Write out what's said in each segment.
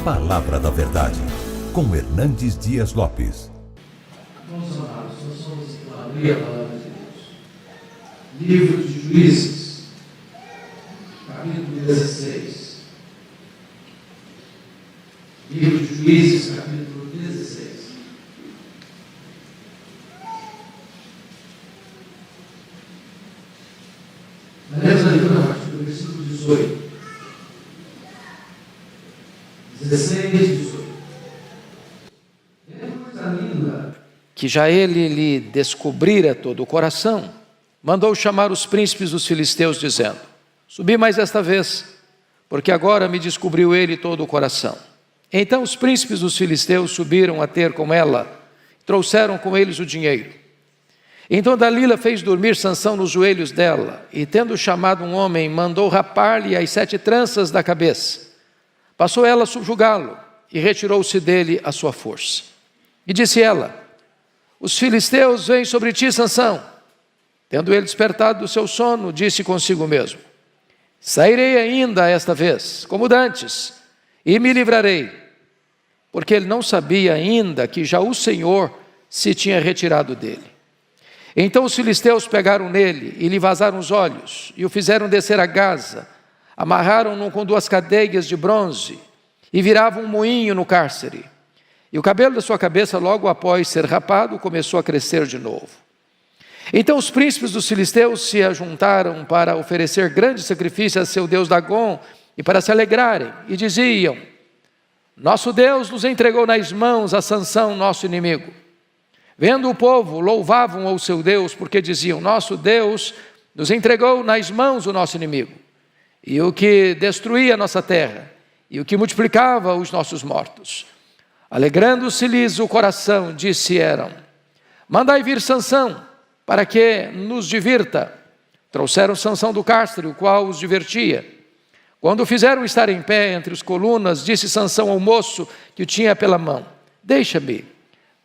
Palavra da Verdade, com Hernandes Dias Lopes. Vamos amados, nós vamos abrir a palavra de Deus. Livro de Juízes, capítulo 16. Livro de Juízes, capítulo 16. Lemos ali para baixo, do versículo 18. 16, 18. É uma coisa linda. Que já ele lhe descobrira todo o coração, mandou chamar os príncipes dos filisteus, dizendo: subi mais esta vez, porque agora me descobriu ele todo o coração. Então os príncipes dos filisteus subiram a ter com ela, trouxeram com eles o dinheiro. Então Dalila fez dormir Sansão nos joelhos dela, e tendo chamado um homem, mandou rapar-lhe as 7 tranças da cabeça. Passou ela a subjugá-lo, e retirou-se dele a sua força. E disse ela: os filisteus vêm sobre ti, Sansão. Tendo ele despertado do seu sono, disse consigo mesmo: sairei ainda esta vez, como dantes, e me livrarei. Porque ele não sabia ainda que já o Senhor se tinha retirado dele. Então os filisteus pegaram nele e lhe vazaram os olhos, e o fizeram descer a Gaza, amarraram-no com 2 cadeias de bronze, e viravam um moinho no cárcere. E o cabelo da sua cabeça, logo após ser rapado, começou a crescer de novo. Então os príncipes dos filisteus se ajuntaram para oferecer grande sacrifício a seu deus Dagom e para se alegrarem, e diziam: nosso Deus nos entregou nas mãos a Sansão, nosso inimigo. Vendo o povo, louvavam ao seu Deus, porque diziam: nosso Deus nos entregou nas mãos o nosso inimigo, e o que destruía a nossa terra, e o que multiplicava os nossos mortos. Alegrando-se-lhes o coração, disseram: mandai vir Sansão, para que nos divirta. Trouxeram Sansão do cárcere, o qual os divertia. Quando o fizeram estar em pé entre as colunas, disse Sansão ao moço que o tinha pela mão: deixa-me,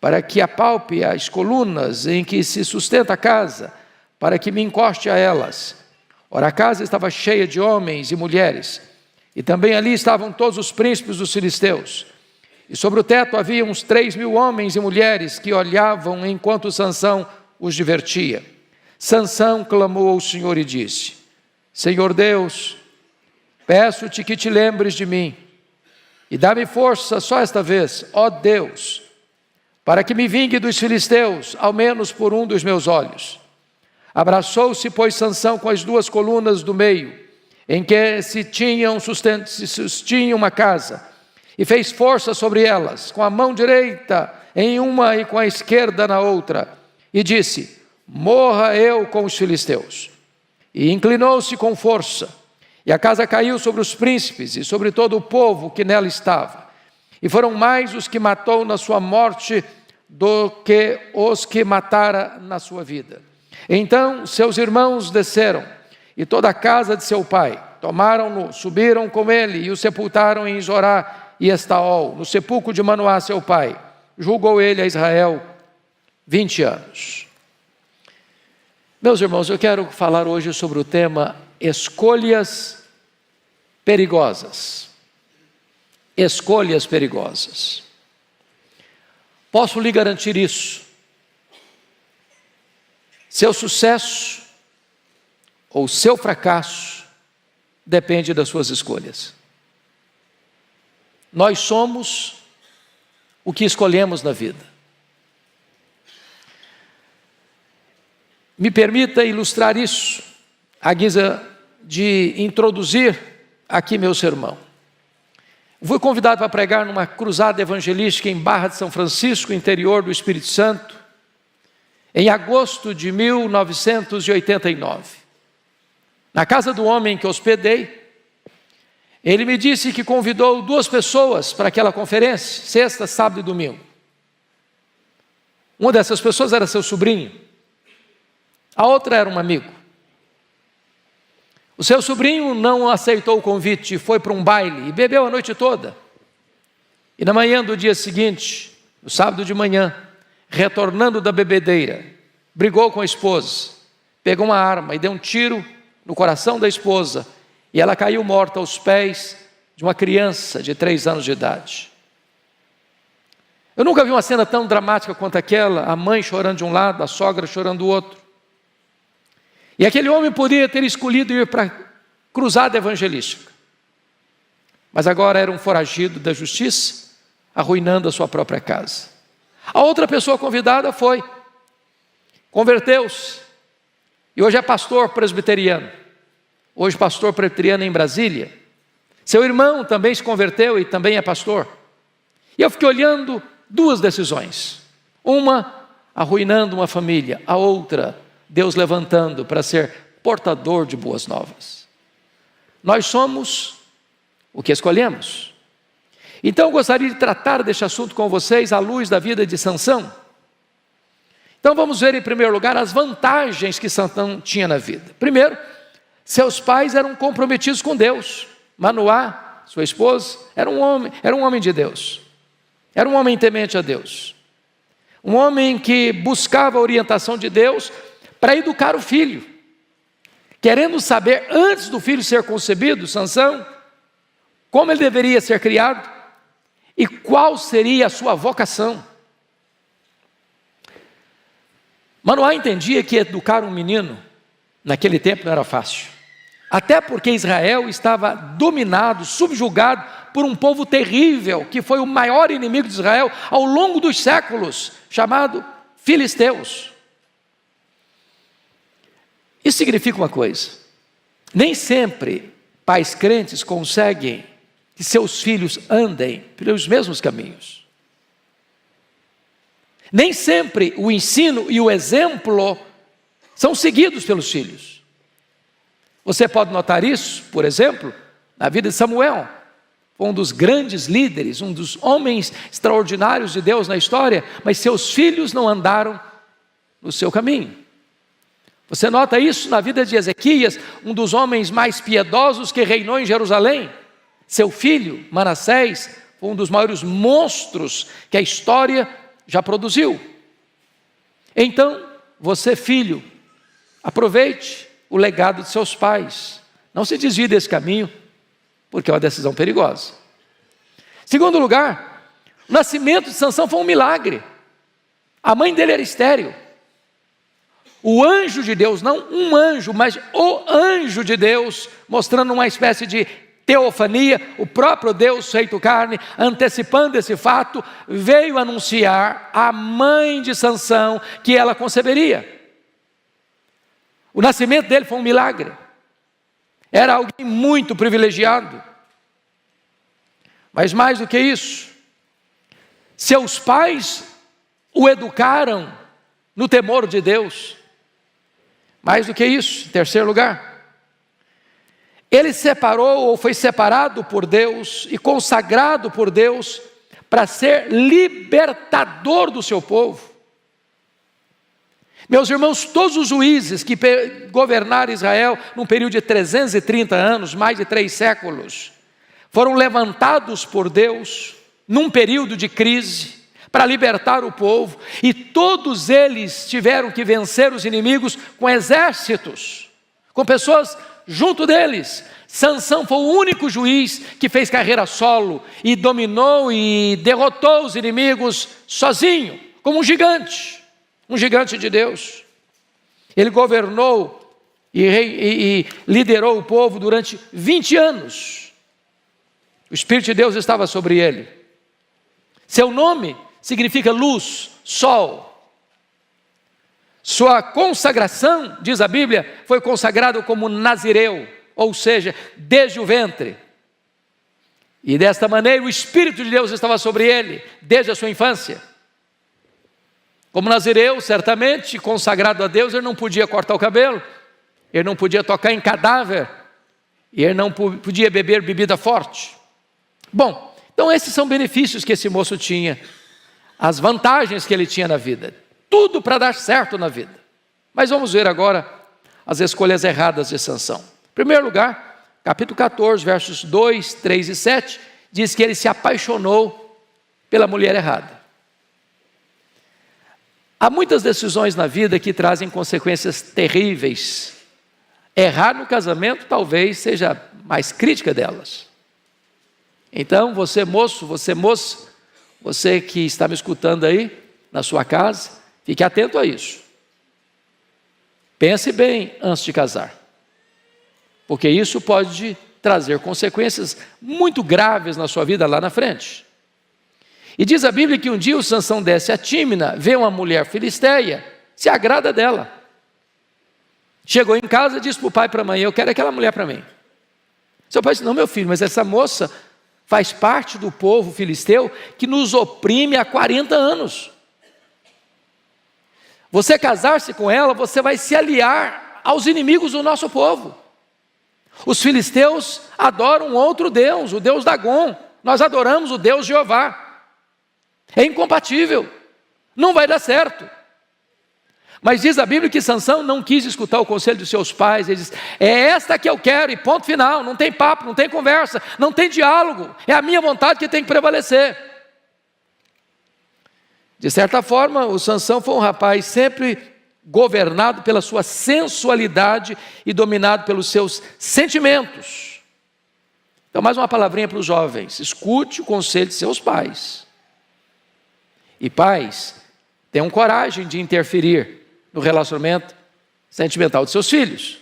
para que apalpe as colunas em que se sustenta a casa, para que me encoste a elas. Ora, a casa estava cheia de homens e mulheres, e também ali estavam todos os príncipes dos filisteus. E sobre o teto havia uns 3.000 homens e mulheres que olhavam enquanto Sansão os divertia. Sansão clamou ao Senhor e disse: Senhor Deus, peço-te que te lembres de mim, e dá-me força só esta vez, ó Deus, para que me vingue dos filisteus, ao menos por um dos meus olhos. Abraçou-se, pois, Sansão com as 2 colunas do meio, em que se sustinha uma casa, e fez força sobre elas, com a mão direita em uma e com a esquerda na outra, e disse: morra eu com os filisteus. E inclinou-se com força, e a casa caiu sobre os príncipes e sobre todo o povo que nela estava. E foram mais os que matou na sua morte do que os que matara na sua vida. Então seus irmãos desceram, e toda a casa de seu pai, tomaram-no, subiram com ele e o sepultaram em Zorá e Estaol, no sepulcro de Manoá, seu pai. Julgou ele a Israel 20 anos. Meus irmãos, eu quero falar hoje sobre o tema escolhas perigosas. Escolhas perigosas. Posso lhe garantir isso. Seu sucesso ou seu fracasso depende das suas escolhas. Nós somos o que escolhemos na vida. Me permita ilustrar isso, à guisa de introduzir aqui meu sermão. Fui convidado para pregar numa cruzada evangelística em Barra de São Francisco, interior do Espírito Santo, em agosto de 1989. Na casa do homem que hospedei, ele me disse que convidou 2 pessoas para aquela conferência, sexta, sábado e domingo. Uma dessas pessoas era seu sobrinho, a outra era um amigo. O seu sobrinho não aceitou o convite, foi para um baile e bebeu a noite toda. E na manhã do dia seguinte, no sábado de manhã, retornando da bebedeira, brigou com a esposa, pegou uma arma e deu um tiro no coração da esposa, e ela caiu morta aos pés de uma criança de 3 anos de idade. Eu nunca vi uma cena tão dramática quanto aquela, a mãe chorando de um lado, a sogra chorando do outro. E aquele homem poderia ter escolhido ir para a cruzada evangelística, mas agora era um foragido da justiça, arruinando a sua própria casa. A outra pessoa convidada foi, converteu-se, e hoje é pastor presbiteriano, hoje pastor presbiteriano em Brasília. Seu irmão também se converteu e também é pastor. E eu fiquei olhando 2 decisões, uma arruinando uma família, a outra Deus levantando para ser portador de boas novas. Nós somos o que escolhemos. Então eu gostaria de tratar deste assunto com vocês à luz da vida de Sansão. Então vamos ver em primeiro lugar as vantagens que Sansão tinha na vida. Primeiro, seus pais eram comprometidos com Deus. Manoá, sua esposa, era um homem de Deus. Era um homem temente a Deus. Um homem que buscava a orientação de Deus para educar o filho. Querendo saber, antes do filho ser concebido, Sansão, como ele deveria ser criado e qual seria a sua vocação. Manoá entendia que educar um menino naquele tempo não era fácil. Até porque Israel estava dominado, subjugado por um povo terrível, que foi o maior inimigo de Israel ao longo dos séculos, chamado filisteus. Isso significa uma coisa: nem sempre pais crentes conseguem que seus filhos andem pelos mesmos caminhos. Nem sempre o ensino e o exemplo são seguidos pelos filhos. Você pode notar isso, por exemplo, na vida de Samuel. Foi um dos grandes líderes, um dos homens extraordinários de Deus na história, mas seus filhos não andaram no seu caminho. Você nota isso na vida de Ezequias, um dos homens mais piedosos que reinou em Jerusalém. Seu filho, Manassés, foi um dos maiores monstros que a história já produziu. Então, você, filho, aproveite o legado de seus pais. Não se desvie desse caminho, porque é uma decisão perigosa. Segundo lugar, o nascimento de Sansão foi um milagre. A mãe dele era estéril. O anjo de Deus, não um anjo, mas o anjo de Deus, mostrando uma espécie de teofania, o próprio Deus feito carne, antecipando esse fato, veio anunciar à mãe de Sansão que ela conceberia. O nascimento dele foi um milagre. Era alguém muito privilegiado. Mas mais do que isso, seus pais o educaram no temor de Deus. Mais do que isso, em terceiro lugar, ele separou ou foi separado por Deus e consagrado por Deus para ser libertador do seu povo. Meus irmãos, todos os juízes que governaram Israel num período de 330 anos, mais de 3 séculos, foram levantados por Deus num período de crise para libertar o povo, e todos eles tiveram que vencer os inimigos com exércitos, com pessoas junto deles. Sansão foi o único juiz que fez carreira solo e dominou e derrotou os inimigos sozinho, como um gigante de Deus. Ele governou e liderou o povo durante 20 anos. O Espírito de Deus estava sobre ele. Seu nome significa luz, sol. Sua consagração, diz a Bíblia, foi consagrado como nazireu, ou seja, desde o ventre. E desta maneira o Espírito de Deus estava sobre ele, desde a sua infância. Como nazireu, certamente, consagrado a Deus, ele não podia cortar o cabelo, ele não podia tocar em cadáver, e ele não podia beber bebida forte. Bom, então esses são benefícios que esse moço tinha, as vantagens que ele tinha na vida, tudo para dar certo na vida. Mas vamos ver agora as escolhas erradas de Sansão. Em primeiro lugar, capítulo 14, versos 2, 3 e 7, diz que ele se apaixonou pela mulher errada. Há muitas decisões na vida que trazem consequências terríveis. Errar no casamento talvez seja a mais crítica delas. Então, você moço, você moça, você que está me escutando aí, na sua casa, fique atento a isso. Pense bem antes de casar, porque isso pode trazer consequências muito graves na sua vida lá na frente. E diz a Bíblia que um dia o Sansão desce a Tímina, vê uma mulher filisteia, se agrada dela. Chegou em casa e disse para o pai e para a mãe: eu quero aquela mulher para mim. Seu pai disse: não, meu filho, mas essa moça faz parte do povo filisteu que nos oprime há 40 anos. Você casar-se com ela, você vai se aliar aos inimigos do nosso povo. Os filisteus adoram um outro Deus, o Deus Dagom. Nós adoramos o Deus Jeová. É incompatível, não vai dar certo. Mas diz a Bíblia que Sansão não quis escutar o conselho dos seus pais. Ele diz: é esta que eu quero, e ponto final. Não tem papo, não tem conversa, não tem diálogo. É a minha vontade que tem que prevalecer. De certa forma, o Sansão foi um rapaz sempre governado pela sua sensualidade e dominado pelos seus sentimentos. Então, mais uma palavrinha para os jovens: escute o conselho de seus pais. E pais, tenham coragem de interferir no relacionamento sentimental de seus filhos.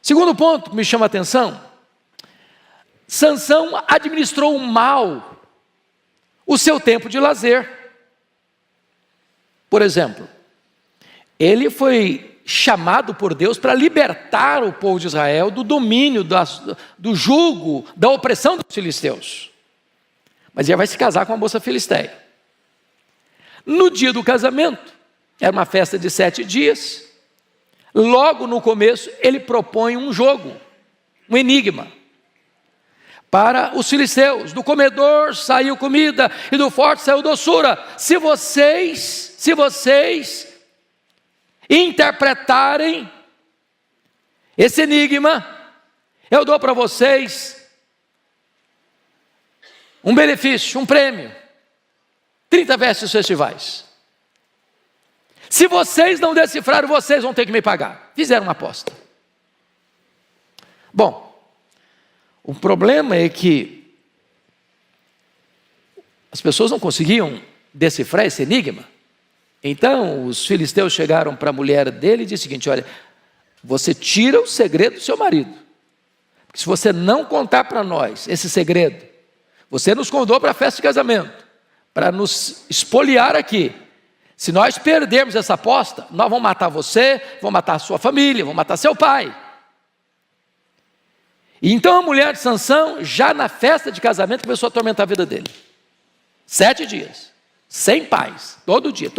Segundo ponto que me chama a atenção: Sansão administrou mal o seu tempo de lazer. Por exemplo, ele foi chamado por Deus para libertar o povo de Israel do domínio, do jugo, da opressão dos filisteus. Mas ele vai se casar com uma moça filisteia. No dia do casamento, era uma festa de 7 dias, logo no começo ele propõe um jogo, um enigma, para os filisteus: do comedor saiu comida e do forte saiu doçura. Se vocês interpretarem esse enigma, eu dou para vocês um benefício, um prêmio: 30 vestes festivais. Se vocês não decifrarem, vocês vão ter que me pagar. Fizeram uma aposta. Bom, o problema é que as pessoas não conseguiam decifrar esse enigma. Então os filisteus chegaram para a mulher dele e disseram o seguinte: olha, você tira o segredo do seu marido, porque se você não contar para nós esse segredo, você nos convidou para a festa de casamento, para nos espoliar aqui. Se nós perdermos essa aposta, nós vamos matar você, vamos matar a sua família, vamos matar seu pai. E então a mulher de Sansão, já na festa de casamento, começou a atormentar a vida dele. 7 dias, sem paz, todo dia,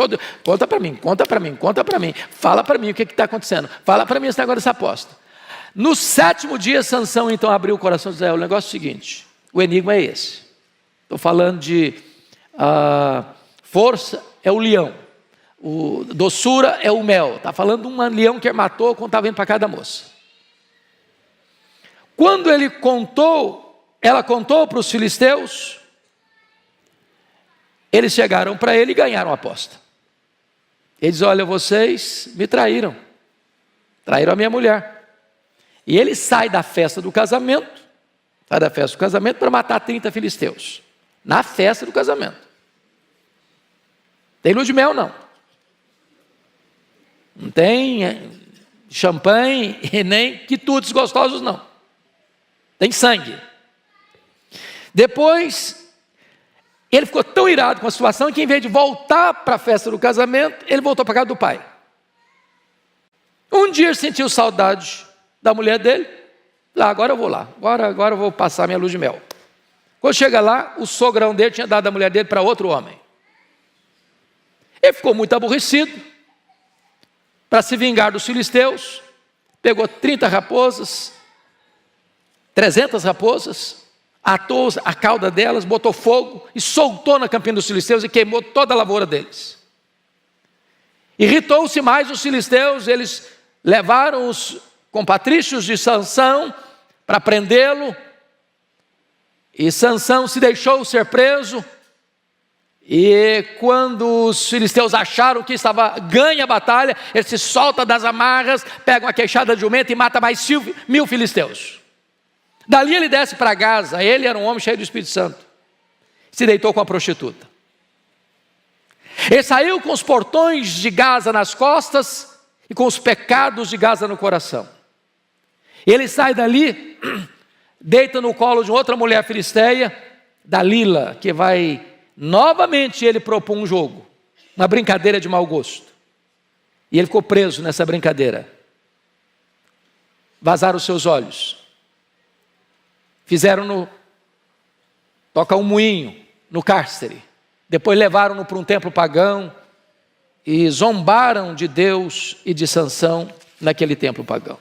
conta para mim, fala para mim o que está acontecendo, fala para mim esse negócio dessa aposta. No 7º dia, Sansão então abriu o coração de Israel. O negócio é o seguinte: o enigma é esse. Estou falando de força é o leão, doçura é o mel. Está falando de um leão que ele matou quando estava indo para casa da moça. Quando ela contou para os filisteus, eles chegaram para ele e ganharam a aposta. Ele diz: olha, vocês me traíram a minha mulher. E ele sai da festa do casamento para matar 30 filisteus, na festa do casamento. Tem lua de mel não tem champanhe e nem quitutes gostosos não, tem sangue. Depois ele ficou tão irado com a situação que, em vez de voltar para a festa do casamento, ele voltou para a casa do pai. Um dia ele sentiu saudade da mulher dele. Agora eu vou lá, agora eu vou passar minha lua de mel. Quando chega lá, o sogrão dele tinha dado a mulher dele para outro homem. Ele ficou muito aborrecido. Para se vingar dos filisteus, pegou 30 raposas, 300 raposas, atou a cauda delas, botou fogo e soltou na campina dos filisteus e queimou toda a lavoura deles. Irritou-se mais os filisteus. Eles levaram os compatrícios de Sansão para prendê-lo, e Sansão se deixou ser preso. E quando os filisteus acharam que estava ganha a batalha, ele se solta das amarras, pega uma queixada de jumento e mata mais 1000 filisteus. Dali ele desce para Gaza. Ele era um homem cheio do Espírito Santo. Se deitou com a prostituta. Ele saiu com os portões de Gaza nas costas e com os pecados de Gaza no coração. Ele sai dali, deita no colo de outra mulher filisteia, Dalila, que vai novamente ele propor um jogo, uma brincadeira de mau gosto. E ele ficou preso nessa brincadeira. Vazaram os seus olhos. Fizeram-no tocar um moinho no cárcere. Depois levaram-no para um templo pagão e zombaram de Deus e de Sansão naquele templo pagão.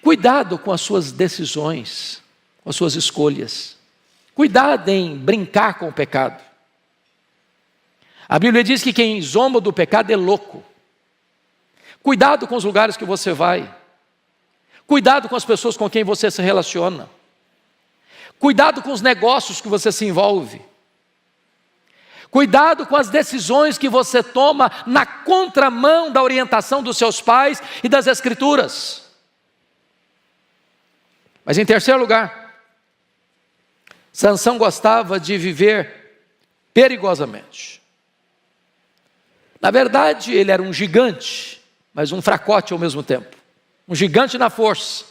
Cuidado com as suas decisões, com as suas escolhas. Cuidado em brincar com o pecado. A Bíblia diz que quem zomba do pecado é louco. Cuidado com os lugares que você vai. Cuidado com as pessoas com quem você se relaciona. Cuidado com os negócios que você se envolve. Cuidado com as decisões que você toma na contramão da orientação dos seus pais e das Escrituras. Mas em terceiro lugar, Sansão gostava de viver perigosamente. Na verdade, ele era um gigante, mas um fracote ao mesmo tempo. Um gigante na força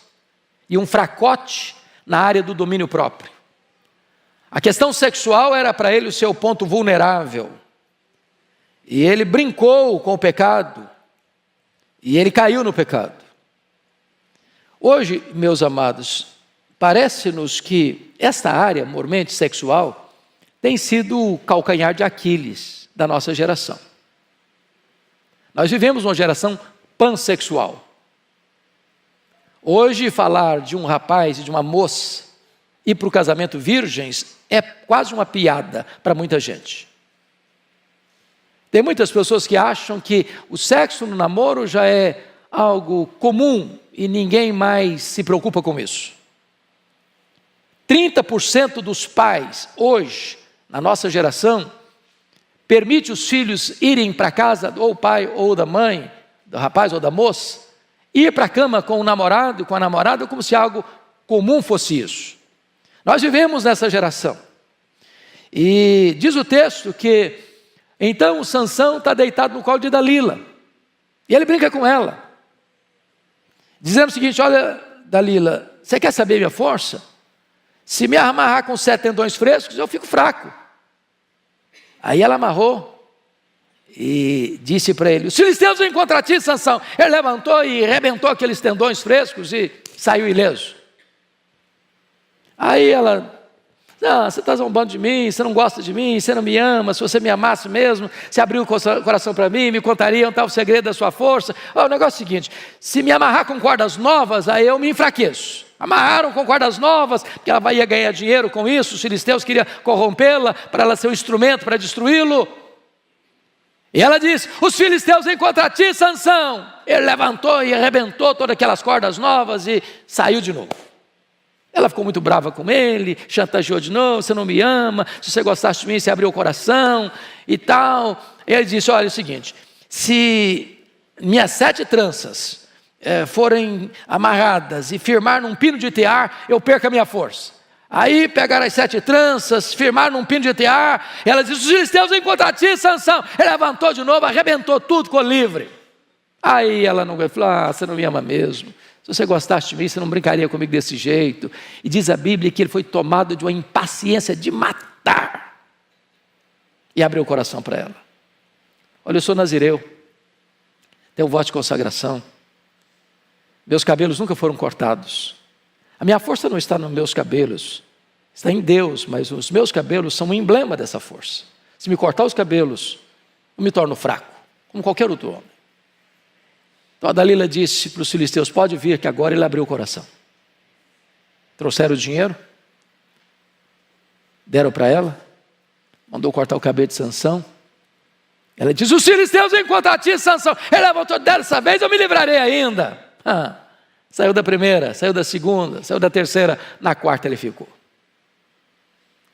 e um fracote na área do domínio próprio. A questão sexual era para ele o seu ponto vulnerável. E ele brincou com o pecado. E ele caiu no pecado. Hoje, meus amados, parece-nos que esta área, mormente sexual, tem sido o calcanhar de Aquiles da nossa geração. Nós vivemos uma geração pansexual. Hoje, falar de um rapaz e de uma moça ir para o casamento virgens é quase uma piada para muita gente. Tem muitas pessoas que acham que o sexo no namoro já é algo comum e ninguém mais se preocupa com isso. 30% dos pais hoje, na nossa geração, permite os filhos irem para casa ou o pai ou da mãe, do rapaz ou da moça, ir para a cama com o namorado e com a namorada como se algo comum fosse isso. Nós vivemos nessa geração. E diz o texto que então o Sansão está deitado no colo de Dalila. E ele brinca com ela, dizendo o seguinte: olha, Dalila, você quer saber minha força? Se me amarrar com 7 tendões frescos, eu fico fraco. Aí ela amarrou e disse para ele: os filisteus vêm contra ti, Sansão. Ele levantou e arrebentou aqueles tendões frescos e saiu ileso. Aí ela: não, você está zombando de mim, você não gosta de mim, você não me ama. Se você me amasse mesmo, você abriu o coração para mim, me contaria um tal segredo da sua força. O negócio é o seguinte: se me amarrar com cordas novas, aí eu me enfraqueço. Amarraram com cordas novas, porque ela ia ganhar dinheiro com isso. Os filisteus queriam corrompê-la para ela ser um instrumento para destruí-lo. E ela disse: os filisteus vêm contra ti, Sansão. Ele levantou e arrebentou todas aquelas cordas novas e saiu de novo. Ela ficou muito brava com ele, chantageou de novo: você não me ama, se você gostasse de mim, você abriu o coração e tal. E ele disse: olha, é o seguinte, se minhas 7 tranças forem amarradas e firmar num pino de tear, eu perco a minha força. Aí pegaram as 7 tranças, firmaram num pino de tear. Ela disse: os filisteus vêm contra ti, Sansão. Ele levantou de novo, arrebentou tudo, ficou livre. Aí ela não falou: ah, você não me ama mesmo. Se você gostasse de mim, você não brincaria comigo desse jeito. E diz a Bíblia que ele foi tomado de uma impaciência de matar. E abriu o coração para ela. Olha, eu sou nazireu, tenho voto de consagração. Meus cabelos nunca foram cortados. A minha força não está nos meus cabelos, está em Deus, mas os meus cabelos são um emblema dessa força. Se me cortar os cabelos, eu me torno fraco, como qualquer outro homem. Então a Dalila disse para os filisteus: pode vir, que agora ele abriu o coração. Trouxeram o dinheiro, deram para ela, mandou cortar o cabelo de Sansão. Ela disse: os filisteus vêm contra ti, Sansão. Ele levantou: dessa vez eu me livrarei ainda. Saiu da primeira, saiu da segunda, saiu da terceira, na quarta ele ficou.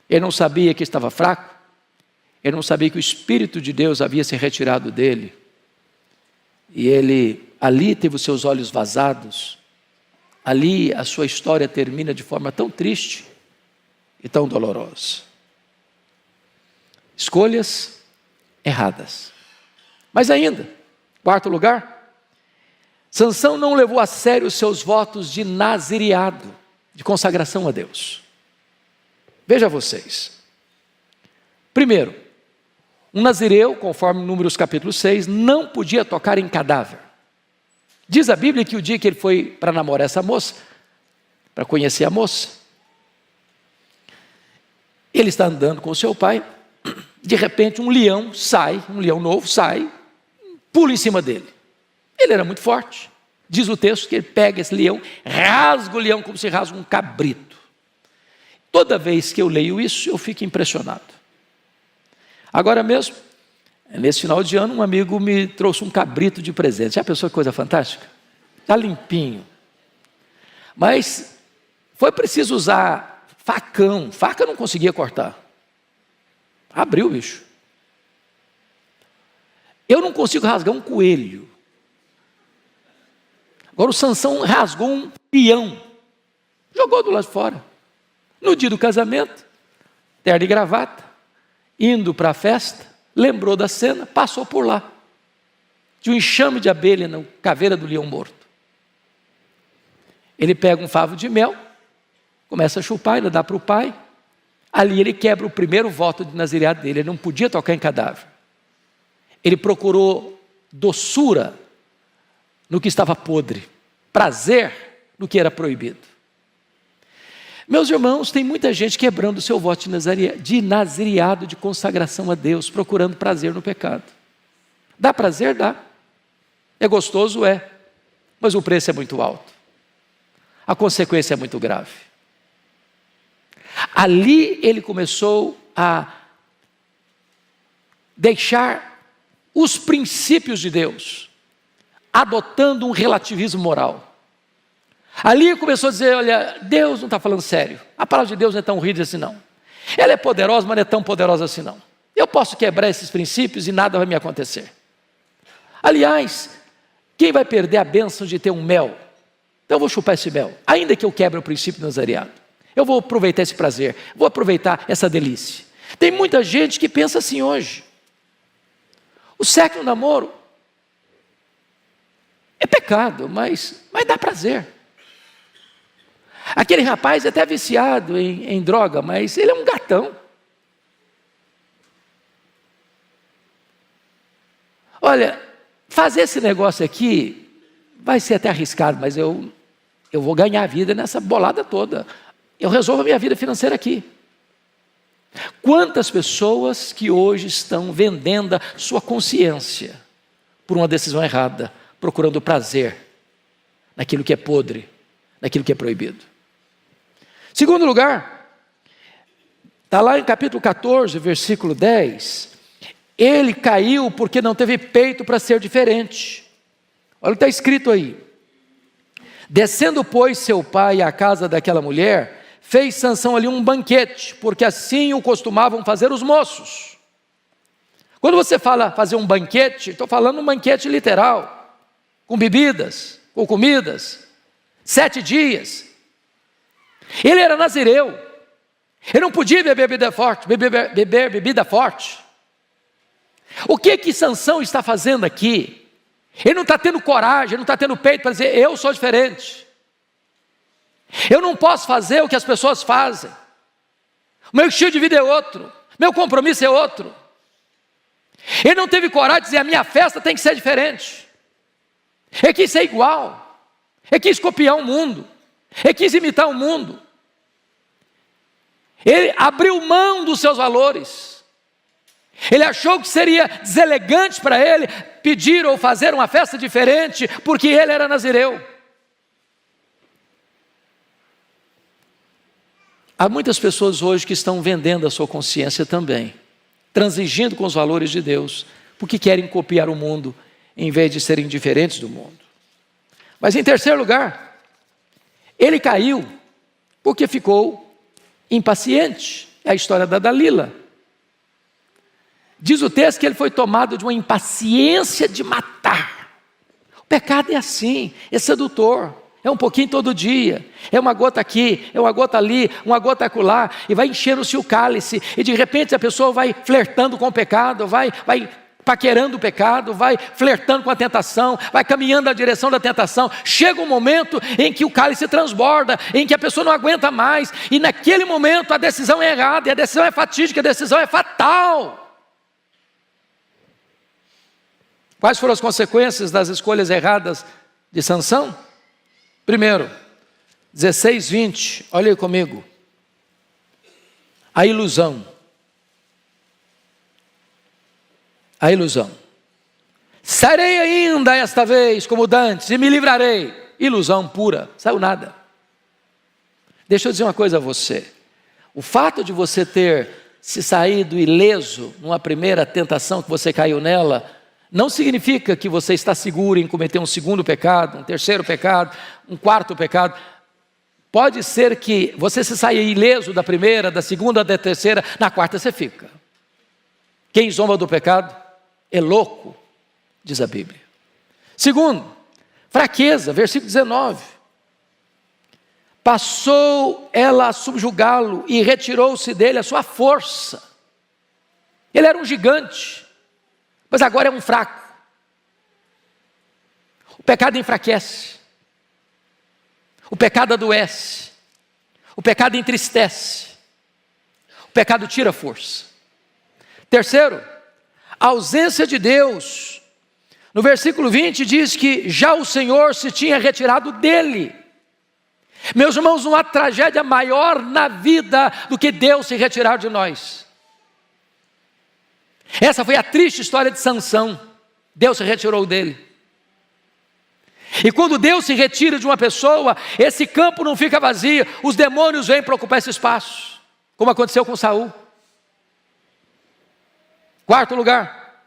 Ele não sabia que estava fraco, ele não sabia que o Espírito de Deus havia se retirado dele. E ele ali teve os seus olhos vazados, ali a sua história termina de forma tão triste e tão dolorosa. Escolhas erradas. Mas ainda, quarto lugar, Sansão não levou a sério os seus votos de nazireado, de consagração a Deus. Veja vocês. Primeiro, um nazireu, conforme Números capítulo 6, não podia tocar em cadáver. Diz a Bíblia que o dia que ele foi para namorar essa moça, para conhecer a moça, ele está andando com o seu pai, de repente um leão novo sai, pula em cima dele. Ele era muito forte. Diz o texto que ele pega esse leão, rasga o leão como se rasga um cabrito. Toda vez que eu leio isso, eu fico impressionado. Agora mesmo, nesse final de ano, um amigo me trouxe um cabrito de presente. Já pensou que coisa fantástica? Está limpinho. Mas foi preciso usar facão. Faca eu não conseguia cortar. Abriu o bicho. Eu não consigo rasgar um coelho. Agora o Sansão rasgou um peão. Jogou do lado de fora. No dia do casamento, terno e gravata, indo para a festa, lembrou da cena, passou por lá. Tinha um enxame de abelha na caveira do leão morto. Ele pega um favo de mel, começa a chupar, ainda dá para o pai. Ali ele quebra o primeiro voto de nazireado dele, ele não podia tocar em cadáver. Ele procurou doçura no que estava podre, prazer no que era proibido. Meus irmãos, tem muita gente quebrando o seu voto de nazireado, de consagração a Deus, procurando prazer no pecado. Dá prazer? Dá. É gostoso? É. Mas o preço é muito alto. A consequência é muito grave. Ali ele começou a deixar os princípios de Deus, adotando um relativismo moral. Ali começou a dizer, olha, Deus não está falando sério. A palavra de Deus não é tão rígida assim não. Ela é poderosa, mas não é tão poderosa assim não. Eu posso quebrar esses princípios e nada vai me acontecer. Aliás, quem vai perder a bênção de ter um mel? Então eu vou chupar esse mel, ainda que eu quebre o princípio do nazareado. Eu vou aproveitar esse prazer, vou aproveitar essa delícia. Tem muita gente que pensa assim hoje. O sexo no namoro é pecado, mas dá prazer. Aquele rapaz é até viciado em droga, mas ele é um gatão. Olha, fazer esse negócio aqui vai ser até arriscado, mas eu vou ganhar a vida nessa bolada toda. Eu resolvo a minha vida financeira aqui. Quantas pessoas que hoje estão vendendo a sua consciência por uma decisão errada, procurando prazer naquilo que é podre, naquilo que é proibido. Segundo lugar, está lá em capítulo 14, versículo 10, ele caiu porque não teve peito para ser diferente. Olha o que está escrito aí. Descendo, pois, seu pai à casa daquela mulher, fez Sansão ali um banquete, porque assim o costumavam fazer os moços. Quando você fala fazer um banquete, estou falando um banquete literal, com bebidas, com comidas, 7 dias. Ele era nazireu, ele não podia beber bebida forte, beber bebida forte. O que Sansão está fazendo aqui? Ele não está tendo coragem, ele não está tendo peito para dizer, eu sou diferente. Eu não posso fazer o que as pessoas fazem. O meu estilo de vida é outro, meu compromisso é outro. Ele não teve coragem de dizer, a minha festa tem que ser diferente. Ele quis ser igual, ele quis copiar o mundo, ele quis imitar o mundo. Ele abriu mão dos seus valores. Ele achou que seria deselegante para ele pedir ou fazer uma festa diferente, porque ele era nazireu. Há muitas pessoas hoje que estão vendendo a sua consciência também, transigindo com os valores de Deus, porque querem copiar o mundo, em vez de serem diferentes do mundo. Mas em terceiro lugar, ele caiu porque ficou impaciente. É a história da Dalila. Diz o texto que ele foi tomado de uma impaciência de matar. O pecado é assim, é sedutor. É um pouquinho todo dia, é uma gota aqui, é uma gota ali, uma gota acolá, e vai enchendo-se o cálice, e de repente a pessoa vai flertando com o pecado, vai paquerando o pecado, vai flertando com a tentação, vai caminhando na direção da tentação. Chega um momento em que o cálice transborda, em que a pessoa não aguenta mais, e naquele momento a decisão é errada, e a decisão é fatídica, a decisão é fatal. Quais foram as consequências das escolhas erradas de Sansão? Primeiro, 16:20, olha aí comigo. A ilusão. A ilusão. Sarei ainda esta vez como dantes e me livrarei. Ilusão pura, saiu nada. Deixa eu dizer uma coisa a você. O fato de você ter se saído ileso numa primeira tentação que você caiu nela, não significa que você está seguro em cometer um segundo pecado, um terceiro pecado, um quarto pecado. Pode ser que você se saia ileso da primeira, da segunda, da terceira, na quarta você fica. Quem zomba do pecado é louco, diz a Bíblia. Segundo, fraqueza, versículo 19. Passou ela a subjugá-lo e retirou-se dele a sua força. Ele era um gigante, mas agora é um fraco. O pecado enfraquece. O pecado adoece. O pecado entristece. O pecado tira força. Terceiro, a ausência de Deus. No versículo 20 diz que já o Senhor se tinha retirado dele. Meus irmãos, não há tragédia maior na vida do que Deus se retirar de nós. Essa foi a triste história de Sansão. Deus se retirou dele. E quando Deus se retira de uma pessoa, esse campo não fica vazio, os demônios vêm para ocupar esse espaço, como aconteceu com Saul. Quarto lugar,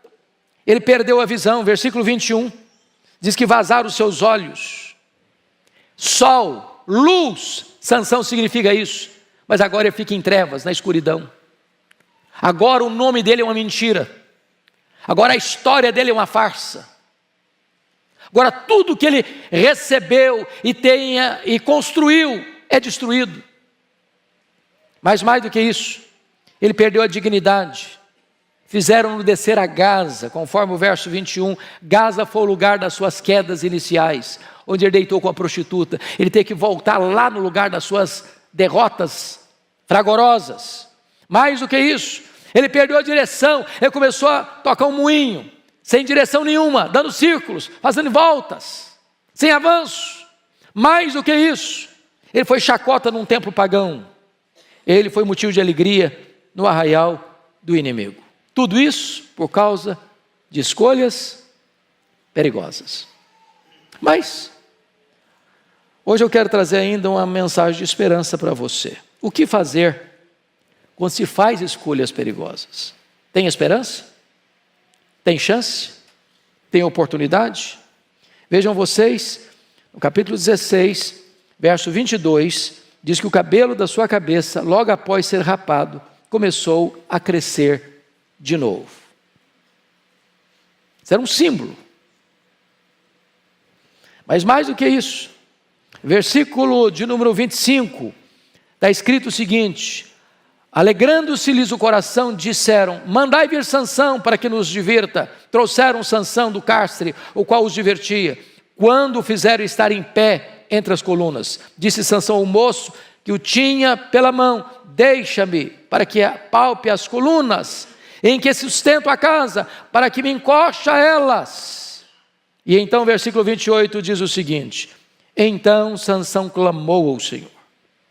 ele perdeu a visão, versículo 21, diz que vazaram os seus olhos. Sol, luz, Sansão significa isso, mas agora ele fica em trevas, na escuridão. Agora o nome dele é uma mentira. Agora a história dele é uma farsa. Agora tudo que ele recebeu e construiu é destruído. Mas mais do que isso, ele perdeu a dignidade. Fizeram-no descer a Gaza, conforme o verso 21. Gaza foi o lugar das suas quedas iniciais, onde ele deitou com a prostituta. Ele teve que voltar lá no lugar das suas derrotas fragorosas. Mais do que isso, ele perdeu a direção. Ele começou a tocar um moinho, sem direção nenhuma, dando círculos, fazendo voltas, sem avanço. Mais do que isso, ele foi chacota num templo pagão. Ele foi motivo de alegria no arraial do inimigo. Tudo isso por causa de escolhas perigosas. Mas hoje eu quero trazer ainda uma mensagem de esperança para você. O que fazer quando se faz escolhas perigosas? Tem esperança? Tem chance? Tem oportunidade? Vejam vocês, no capítulo 16, verso 22, diz que o cabelo da sua cabeça, logo após ser rapado, começou a crescer de novo. Isso era um símbolo. Mas mais do que isso, versículo de número 25, está escrito o seguinte: alegrando-se-lhes o coração, disseram: mandai vir Sansão para que nos divirta. Trouxeram Sansão do cárcere, o qual os divertia. Quando o fizeram estar em pé entre as colunas, disse Sansão ao moço que o tinha pela mão: deixa-me para que apalpe as colunas em que sustento a casa, para que me encoste a elas. E então o versículo 28 diz o seguinte: então Sansão clamou ao Senhor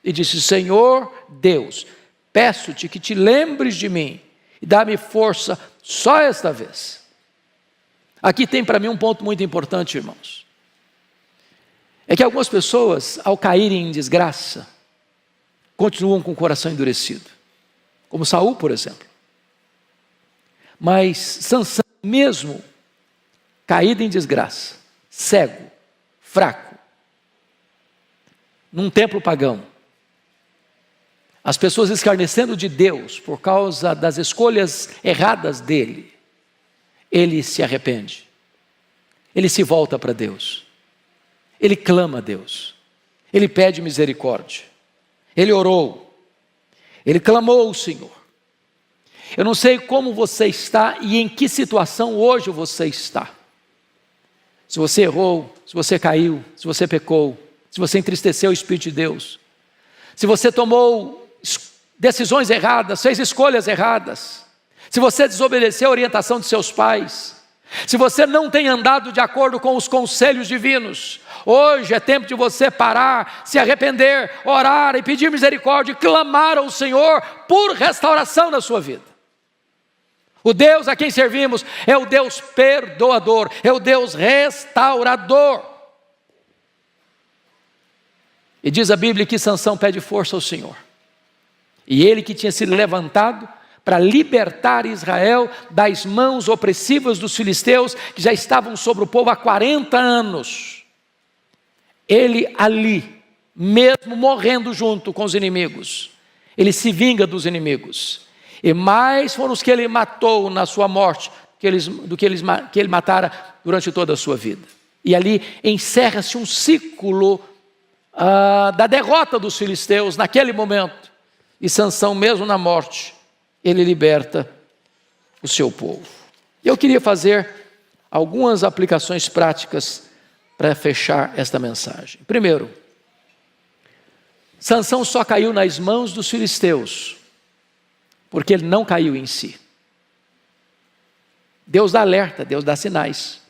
e disse: Senhor Deus, peço-te que te lembres de mim e dá-me força só esta vez. Aqui tem para mim um ponto muito importante, irmãos. É que algumas pessoas, ao caírem em desgraça, continuam com o coração endurecido, como Saul, por exemplo. Mas Sansão, mesmo caído em desgraça, cego, fraco, num templo pagão, as pessoas escarnecendo de Deus por causa das escolhas erradas dele, ele se arrepende, ele se volta para Deus, ele clama a Deus, ele pede misericórdia, ele orou, ele clamou ao Senhor. Eu não sei como você está e em que situação hoje você está. Se você errou, se você caiu, se você pecou, se você entristeceu o Espírito de Deus, se você tomou decisões erradas, fez escolhas erradas, se você desobedeceu a orientação de seus pais, se você não tem andado de acordo com os conselhos divinos, hoje é tempo de você parar, se arrepender, orar e pedir misericórdia e clamar ao Senhor por restauração na sua vida. O Deus a quem servimos é o Deus perdoador, é o Deus restaurador. E diz a Bíblia que Sansão pede força ao Senhor. E ele que tinha sido levantado para libertar Israel das mãos opressivas dos filisteus, que já estavam sobre o povo há 40 anos. Ele ali, mesmo morrendo junto com os inimigos, ele se vinga dos inimigos. E mais foram os que ele matou na sua morte, do que ele matara durante toda a sua vida. E ali encerra-se um ciclo da derrota dos filisteus naquele momento. E Sansão, mesmo na morte, ele liberta o seu povo. Eu queria fazer algumas aplicações práticas para fechar esta mensagem. Primeiro, Sansão só caiu nas mãos dos filisteus porque ele não caiu em si. Deus dá alerta, Deus dá sinais.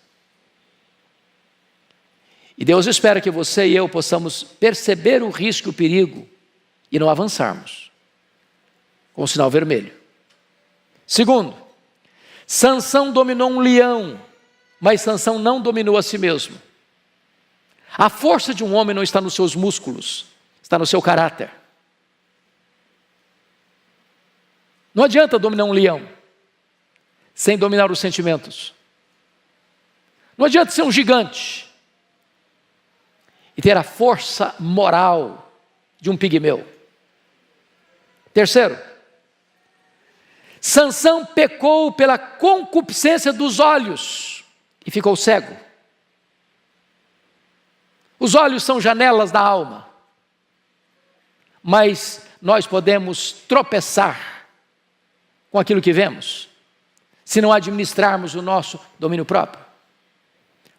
E Deus espera que você e eu possamos perceber o risco e o perigo e não avançarmos com o sinal vermelho. Segundo, Sansão dominou um leão, mas Sansão não dominou a si mesmo. A força de um homem não está nos seus músculos, está no seu caráter. Não adianta dominar um leão sem dominar os sentimentos. Não adianta ser um gigante e ter a força moral de um pigmeu. Terceiro, Sansão pecou pela concupiscência dos olhos e ficou cego. Os olhos são janelas da alma, mas nós podemos tropeçar com aquilo que vemos, se não administrarmos o nosso domínio próprio.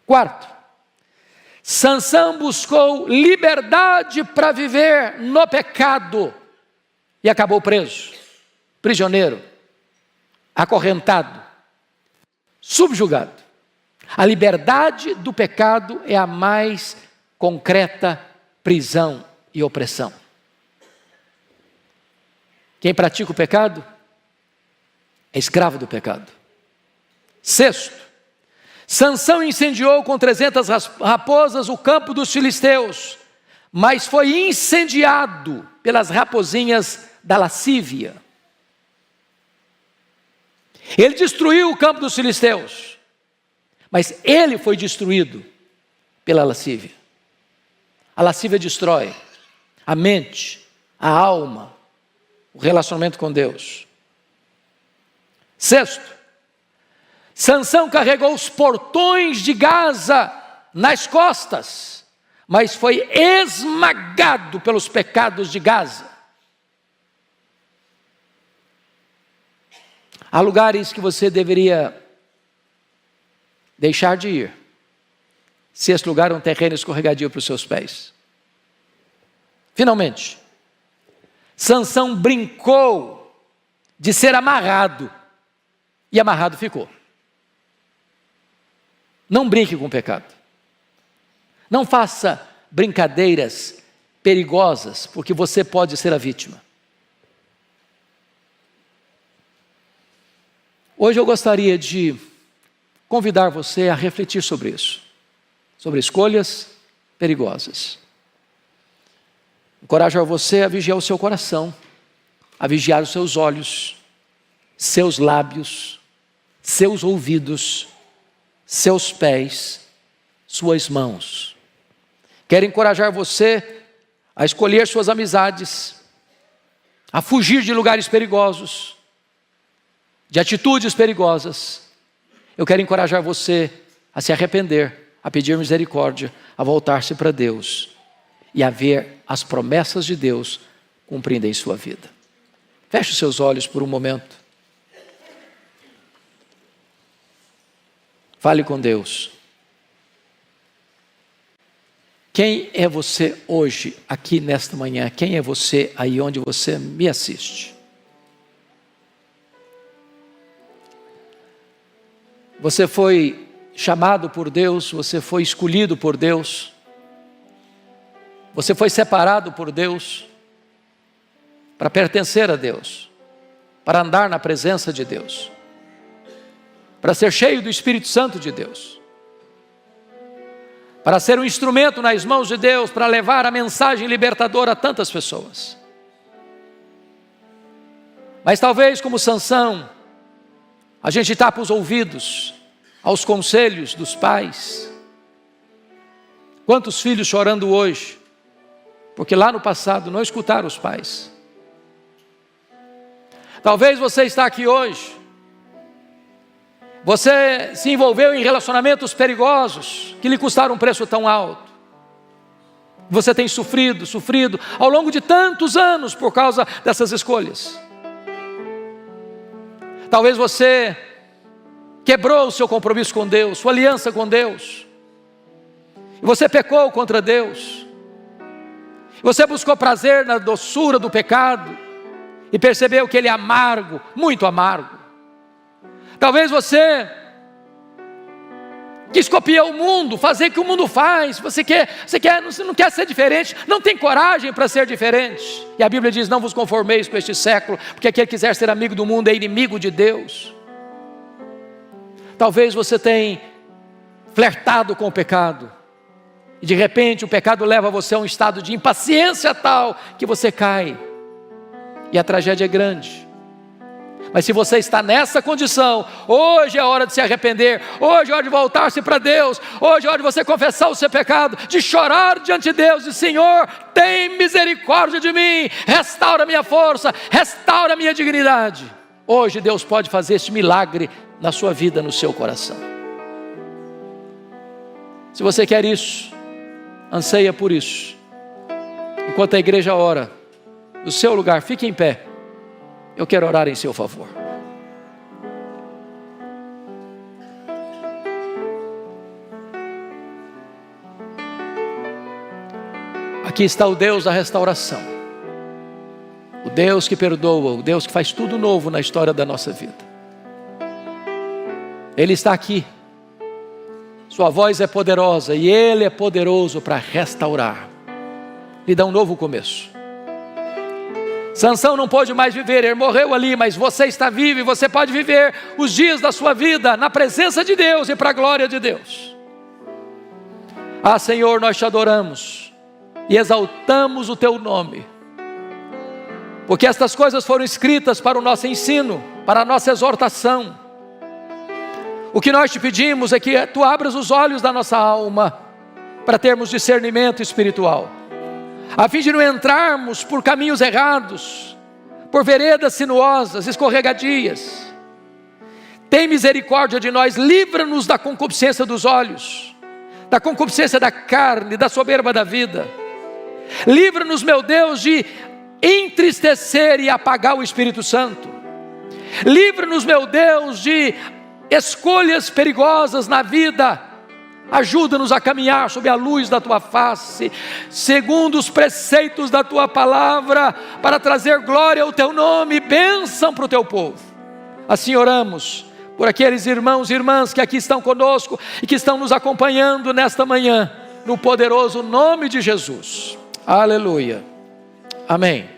Quarto, Sansão buscou liberdade para viver no pecado e acabou preso, prisioneiro, acorrentado, subjugado. A liberdade do pecado é a mais concreta prisão e opressão. Quem pratica o pecado é escravo do pecado. Sexto, Sansão incendiou com 300 raposas o campo dos filisteus, mas foi incendiado pelas raposinhas da lascívia. Ele destruiu o campo dos filisteus, mas ele foi destruído pela lascívia. A lascívia destrói a mente, a alma, o relacionamento com Deus. Sexto, Sansão carregou os portões de Gaza nas costas, mas foi esmagado pelos pecados de Gaza. Há lugares que você deveria deixar de ir, se esse lugar é um terreno escorregadio para os seus pés. Finalmente, Sansão brincou de ser amarrado, e amarrado ficou. Não brinque com o pecado. Não faça brincadeiras perigosas, porque você pode ser a vítima. Hoje eu gostaria de convidar você a refletir sobre isso, sobre escolhas perigosas. Encorajar você a vigiar o seu coração, a vigiar os seus olhos, seus lábios, seus ouvidos, seus pés, suas mãos. Quero encorajar você a escolher suas amizades, a fugir de lugares perigosos, de atitudes perigosas. Eu quero encorajar você a se arrepender, a pedir misericórdia, a voltar-se para Deus e a ver as promessas de Deus cumprindo em sua vida. Feche os seus olhos por um momento. Fale com Deus. Quem é você hoje, aqui nesta manhã? Quem é você aí onde você me assiste? Você foi chamado por Deus, você foi escolhido por Deus, você foi separado por Deus para pertencer a Deus, para andar na presença de Deus, para ser cheio do Espírito Santo de Deus, para ser um instrumento nas mãos de Deus, para levar a mensagem libertadora a tantas pessoas. Mas talvez como Sansão, a gente tapa os ouvidos aos conselhos dos pais. Quantos filhos chorando hoje, porque lá no passado não escutaram os pais. Talvez você está aqui hoje, você se envolveu em relacionamentos perigosos, que lhe custaram um preço tão alto. Você tem sofrido ao longo de tantos anos por causa dessas escolhas. Talvez você quebrou o seu compromisso com Deus, sua aliança com Deus. E você pecou contra Deus. Você buscou prazer na doçura do pecado e percebeu que ele é amargo, muito amargo. Talvez você quis copiar o mundo, fazer o que o mundo você não quer ser diferente, não tem coragem para ser diferente. E a Bíblia diz: não vos conformeis com este século, porque aquele que quiser ser amigo do mundo é inimigo de Deus. Talvez você tenha flertado com o pecado, e de repente o pecado leva você a um estado de impaciência tal, que você cai, e a tragédia é grande. Mas se você está nessa condição, hoje é hora de se arrepender, hoje é hora de voltar-se para Deus, hoje é hora de você confessar o seu pecado, de chorar diante de Deus, e Senhor, tem misericórdia de mim, restaura a minha força, restaura a minha dignidade. Hoje Deus pode fazer este milagre na sua vida, no seu coração. Se você quer isso, anseia por isso, enquanto a igreja ora, no seu lugar, fique em pé. Eu quero orar em seu favor. Aqui está o Deus da restauração, o Deus que perdoa, o Deus que faz tudo novo na história da nossa vida. Ele está aqui, sua voz é poderosa e Ele é poderoso para restaurar, lhe dá um novo começo. Sansão não pôde mais viver, ele morreu ali, mas você está vivo e você pode viver os dias da sua vida na presença de Deus e para a glória de Deus. Ah, Senhor, nós te adoramos e exaltamos o teu nome, porque estas coisas foram escritas para o nosso ensino, para a nossa exortação. O que nós te pedimos é que tu abras os olhos da nossa alma para termos discernimento espiritual, a fim de não entrarmos por caminhos errados, por veredas sinuosas, escorregadias. Tem misericórdia de nós, livra-nos da concupiscência dos olhos, da concupiscência da carne, da soberba da vida. Livra-nos, meu Deus, de entristecer e apagar o Espírito Santo. Livra-nos, meu Deus, de escolhas perigosas na vida. Ajuda-nos a caminhar sob a luz da Tua face, segundo os preceitos da Tua palavra, para trazer glória ao Teu nome e bênção para o Teu povo. Assim oramos por aqueles irmãos e irmãs que aqui estão conosco e que estão nos acompanhando nesta manhã, no poderoso nome de Jesus. Aleluia. Amém.